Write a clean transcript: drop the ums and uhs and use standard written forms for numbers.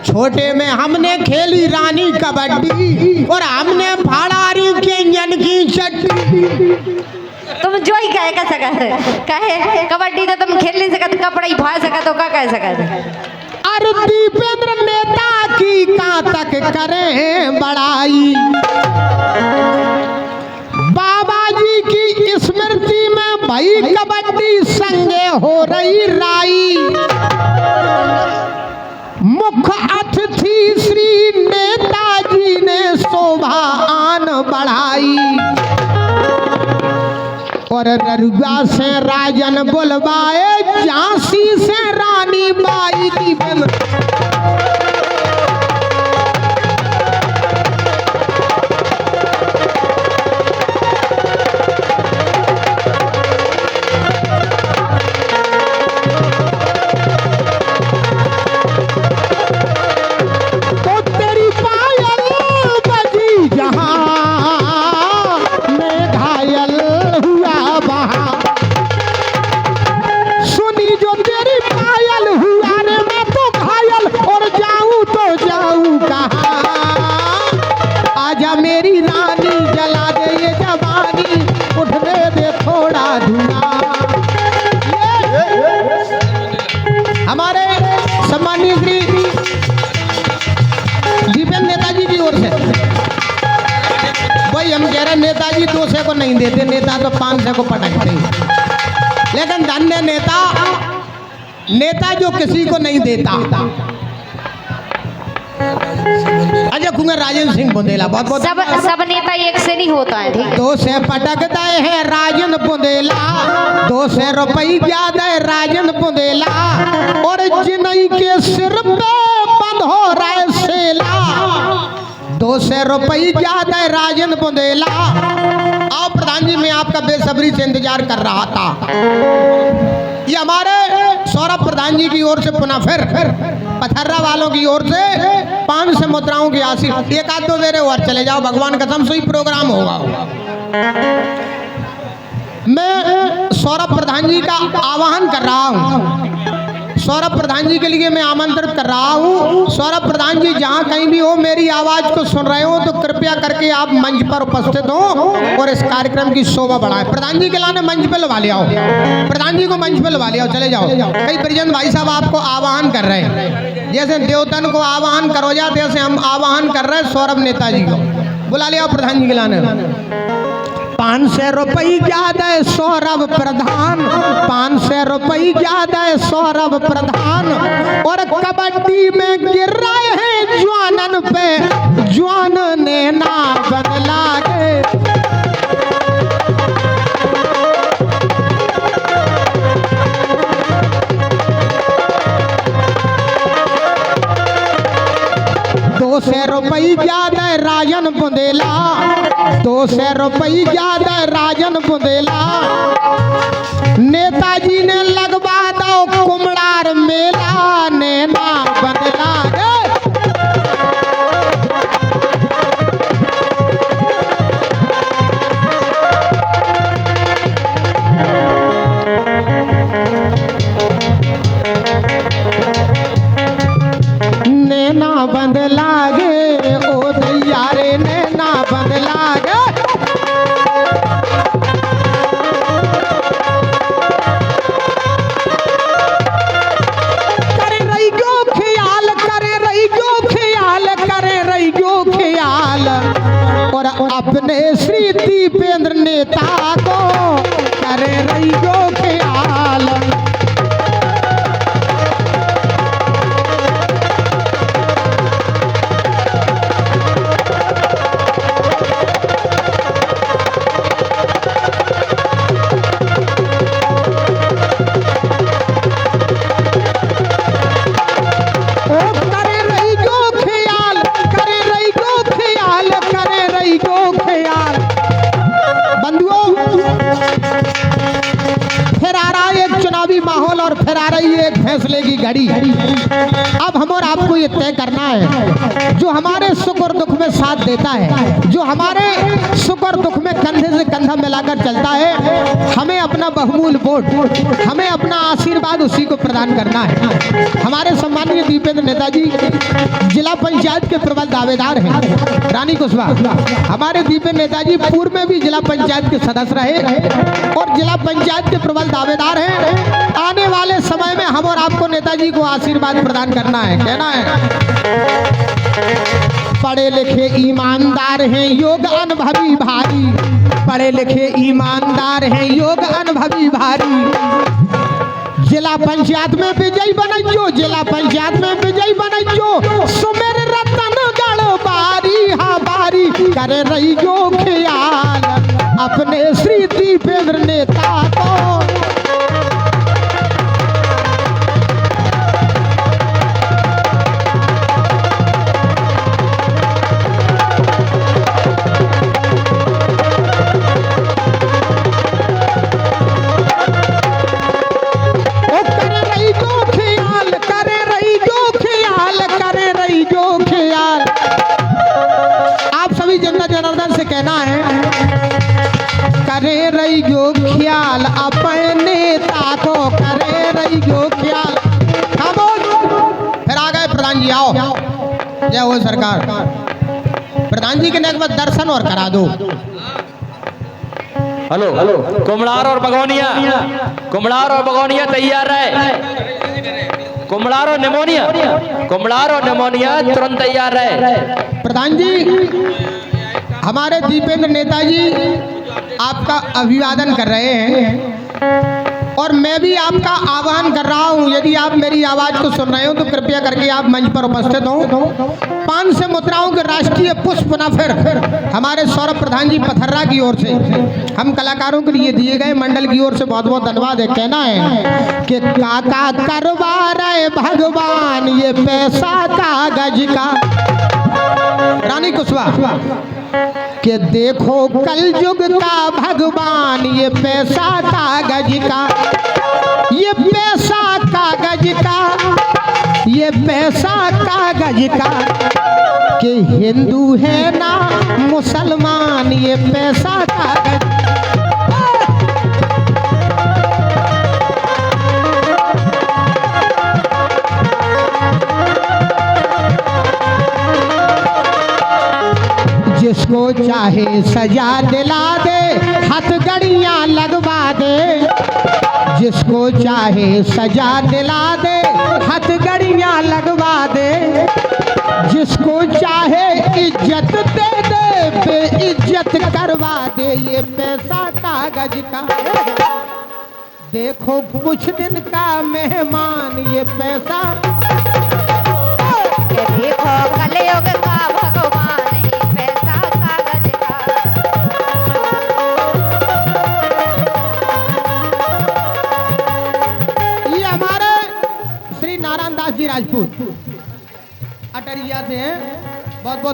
छोटे में हमने खेली रानी कबड्डी और हमने फाड़ारी के इंजन की चट्टी। तुम जो ही कहे कहे कबड्डी तो तुम खेल नहीं सकते, कपड़ा ही फाड़ सकते तो क्या कह सकते। अरे दीपेंद्र नेता की कहाँ तक करें बड़ाई, बाबा जी की स्मृति में भाई कबड्डी संगे हो रही राई। मुख्य अतिथि श्री नेताजी ने शोभा आन बढ़ाई और ररुआ से राजन बुलवाए, झांसी से रानी बाई दीपेंद्र। हमारे सम्मानीय श्री दीपेंद्र नेताजी की ओर से वही हम कह रहे हैं, नेताजी 200 को नहीं देते, नेता तो 500 को पटकते हैं, लेकिन धन्य नेता, नेता जो किसी को नहीं देता। अजय कुमार राजेंद्र सिंह बुंदेला, बहुत बहुत सब नेता एक से नहीं होता है, ठीक। 200 पटक दे है राजन बुंदेला, 200 रुपये ज्यादा है राजन बुंदेला, और जिनई के सिर पे बंद हो रहा है सेला। 200 रुपये ज्यादा है राजन बुंदेला। आओ प्रधान जी, मैं आपका बेसब्री से इंतजार कर रहा था। ये हमारे सौरभ प्रधान जी की ओर से पुनः फिर पथर्रा वालों की ओर से 500 मुद्राओं की आशीष। एक आध दो देरे और चले जाओ, भगवान कसम से ही प्रोग्राम होगा। मैं सौरभ प्रधान जी का आह्वान कर रहा हूँ, सौरभ प्रधान जी के लिए मैं आमंत्रित कर रहा हूँ। सौरभ प्रधान जी जहाँ कहीं भी हो, मेरी आवाज को सुन रहे हो तो कृपया करके आप मंच पर उपस्थित हो और इस कार्यक्रम की शोभा बढ़ाएं। प्रधान जी के लाने मंच पे लगा ले आओ, प्रधान जी को मंच पे लगा ले आओ, चले जाओ। कई परिजन भाई साहब आपको आह्वान कर रहे हैं, जैसे देवतन को आह्वान करो जाते ऐसे हम आह्वान कर रहे हैं सौरभ नेताजी को। बुला ले आओ प्रधान जी के लाने। 500 रुपये ज्यादा है सौरभ प्रधान, 500 रुपये ज्यादा है सौरभ प्रधान, और कबड्डी में गिर रहे हैं जवानन पे, जवान ने ना बदला के। 200 रुपये ज्यादा है राजन बुंदेला, 200 रुपये ज्यादा है राजन बुंदेला। नेताजी ने लगवा दो कुमड़ार मेला, ने ना बदला। नैना बंद लागे ओ दैयारे, नैना बंद लागे। करे रही गो ख्याल, करे रही गो ख्याल, करे रही गो ख्याल, और अपने श्री दीपेंद्र नेता को करे रही गो ख्याल। माहौल और फिर आ रही है एक फैसले की घड़ी। अब हम और आपको ये तय करना है, जो हमारे सुख और दुख में साथ देता है, जो हमारे सुख और दुख में कंधे से कंधा मिलाकर चलता है, हमें अपना बहुमूल्य वोट, हमें अपना आशीर्वाद उसी को प्रदान करना है। हमारे सम्मानीय दीपेंद्र नेताजी जिला पंचायत के प्रबल दावेदार हैं रानी कुशवाहा। हमारे दीपेंद्र नेताजी पूर्व में भी जिला पंचायत के सदस्य रहे और जिला पंचायत के प्रबल दावेदार हैं। आने वाले समय में हम और आपको नेताजी को आशीर्वाद प्रदान करना है, कहना है। पढ़े लिखे ईमानदार हैं, योग अनुभवी भारी। पढ़े लिखे ईमानदार हैं, योग अनुभवी भारी। जिला पंचायत में विजयी बनइयो, जिला पंचायत में विजयी बनइयो। सुमेर रतनगढ़ बारी हा बारी, करे रहियो ख्याल अपने श्री दीपेंद्र नेता को। कहना है करे रहियो ख्याल अपने नेता को, करे रहियो ख्याल। फिर आ गए प्रधान जी, आओ जय हो सरकार। प्रधान जी के नेक में दर्शन और करा दो। हेलो कुम्हलार और बगौनिया, कुम्हलार और बगौनिया तैयार है। कुम्हलार और निमोनिया, कुम्हलार और निमोनिया तुरंत तैयार है। प्रधान जी हमारे दीपेंद्र नेताजी आपका अभिवादन कर रहे हैं और मैं भी आपका आह्वान कर रहा हूं। यदि आप मेरी आवाज को सुन रहे हो तो कृपया करके आप मंच पर उपस्थित हो। 500 मुद्राओं के राष्ट्रीय पुष्प न फिर हमारे सौरभ प्रधान जी पथर्रा की ओर से हम कलाकारों के लिए दिए गए मंडल की ओर से बहुत बहुत धन्यवाद है। कहना है कि काका करवा रहे भगवान ये पैसा कागज का। रानी कुशवाहा कि देखो कल युग का भगवान ये पैसा कागज का, ये पैसा कागज का, ये पैसा कागज का। कि हिंदू है ना मुसलमान ये पैसा कागज। जिसको चाहे सजा दिला दे, हथकड़ियाँ लगवा दे। जिसको चाहे सजा दिला दे, हथकड़ियाँ लगवा दे। जिसको चाहे इज्जत दे दे, बेइज्जत करवा दे ये पैसा कागज का। देखो कुछ दिन का मेहमान ये पैसा। देखो कलयुग का भगवान राजपूत अटरिया से हैं। बहुत बहुत